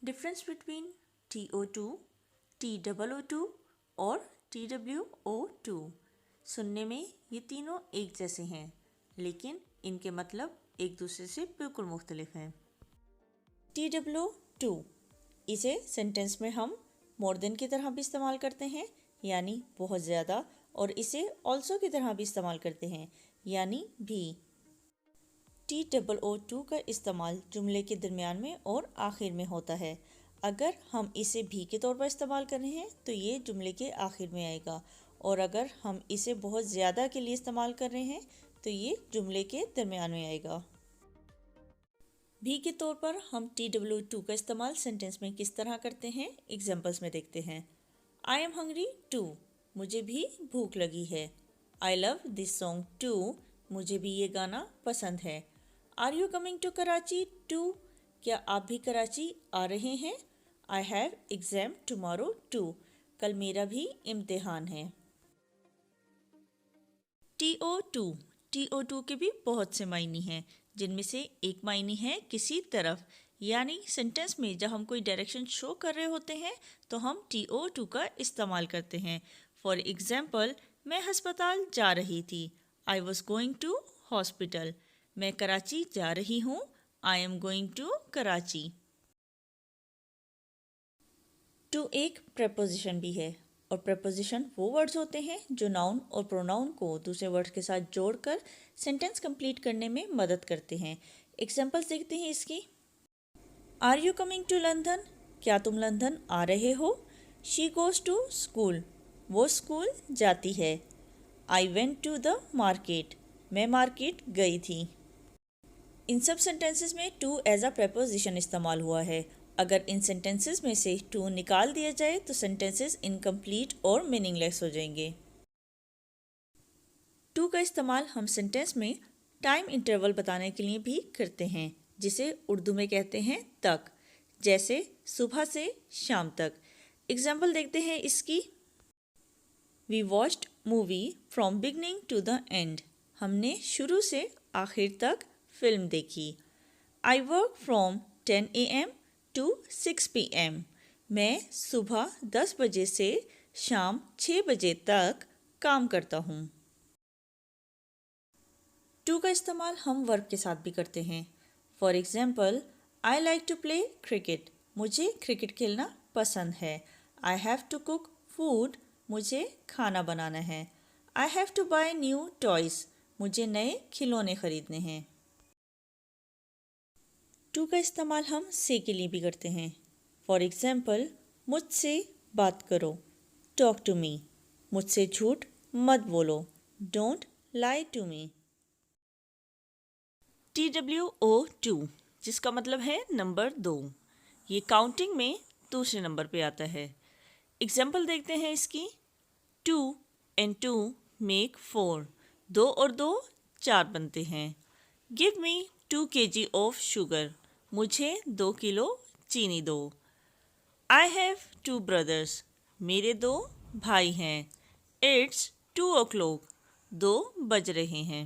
Difference between TO2, TOO2 और TWO2। सुनने में ये तीनों एक जैसे हैं, लेकिन इनके मतलब एक दूसरे से बिल्कुल मुख्तलिफ हैं। TWO2 इसे सेंटेंस में हम मोर देन की तरह भी इस्तेमाल करते हैं, यानी बहुत ज़्यादा, और इसे ऑल्सो की तरह भी इस्तेमाल करते हैं, यानी भी। TOO2 का इस्तेमाल जुमले के दरमियान में और आखिर में होता है। अगर हम इसे भी के तौर पर इस्तेमाल कर रहे हैं तो ये जुमले के आखिर में आएगा, और अगर हम इसे बहुत ज़्यादा के लिए इस्तेमाल कर रहे हैं तो ये जुमले के दरमियान में आएगा। भी के तौर पर हम TWO2 का इस्तेमाल सेंटेंस में किस तरह करते हैं, एग्जाम्पल्स में देखते हैं। आई एम हंग्री टू, मुझे भी भूख लगी है। I love this song too, मुझे भी ये गाना पसंद है। Are you coming to Karachi too, क्या आप भी कराची आ रहे हैं। I have exam tomorrow too, कल मेरा भी इम्तिहान है। TO2 के भी बहुत से मायने हैं, जिनमें से एक मायने है किसी तरफ, यानी सेंटेंस में जब हम कोई डायरेक्शन शो कर रहे होते हैं तो हम TO2 का इस्तेमाल करते हैं। फॉर एग्जाम्पल, मैं अस्पताल जा रही थी। I was going to hospital. मैं कराची जा रही हूँ। I am going to Karachi. To एक प्रपोजिशन भी है, और प्रपोजिशन वो वर्ड्स होते हैं जो नाउन और प्रोनाउन को दूसरे वर्ड्स के साथ जोड़कर सेंटेंस कंप्लीट करने में मदद करते हैं। एग्जाम्पल्स देखते हैं इसकी। Are you coming to London, क्या तुम लंदन आ रहे हो। शी गोज़ टू स्कूल, वो स्कूल जाती है। I went to the market, मैं मार्केट गई थी। इन सब सेंटेंसेस में टू एज अ प्रपोजिशन इस्तेमाल हुआ है। अगर इन सेंटेंसेस में से टू निकाल दिया जाए तो सेंटेंसेस इनकम्प्लीट और मीनिंगलेस हो जाएंगे। टू का इस्तेमाल हम सेंटेंस में टाइम इंटरवल बताने के लिए भी करते हैं, जिसे उर्दू में कहते हैं तक, जैसे सुबह से शाम तक। एग्जाम्पल देखते हैं इसकी। We watched movie from beginning to the end, हमने शुरू से आखिर तक फिल्म देखी। I work from 10 AM to 6 PM, मैं सुबह 10 बजे से शाम 6 बजे तक काम करता हूँ। टू का इस्तेमाल हम वर्ब के साथ भी करते हैं। For example, I like to play cricket, मुझे क्रिकेट खेलना पसंद है। I have to cook food, मुझे खाना बनाना है। I have to buy new toys, मुझे नए खिलौने खरीदने हैं। टू का इस्तेमाल हम से के लिए भी करते हैं। फॉर एग्जाम्पल, मुझसे बात करो, टॉक टू मी। मुझसे झूठ मत बोलो, don't lie to me. TWO2, जिसका मतलब है नंबर 2, ये काउंटिंग में दूसरे नंबर पे आता है। एग्जाम्पल देखते हैं इसकी। 2 and 2 make 4, 2 और 2 4 बनते हैं। Give me 2 kg of sugar, मुझे 2 किलो चीनी दो। आई हैव 2 ब्रदर्स, मेरे 2 भाई हैं। इट्स 2 o'clock, 2 बज रहे हैं।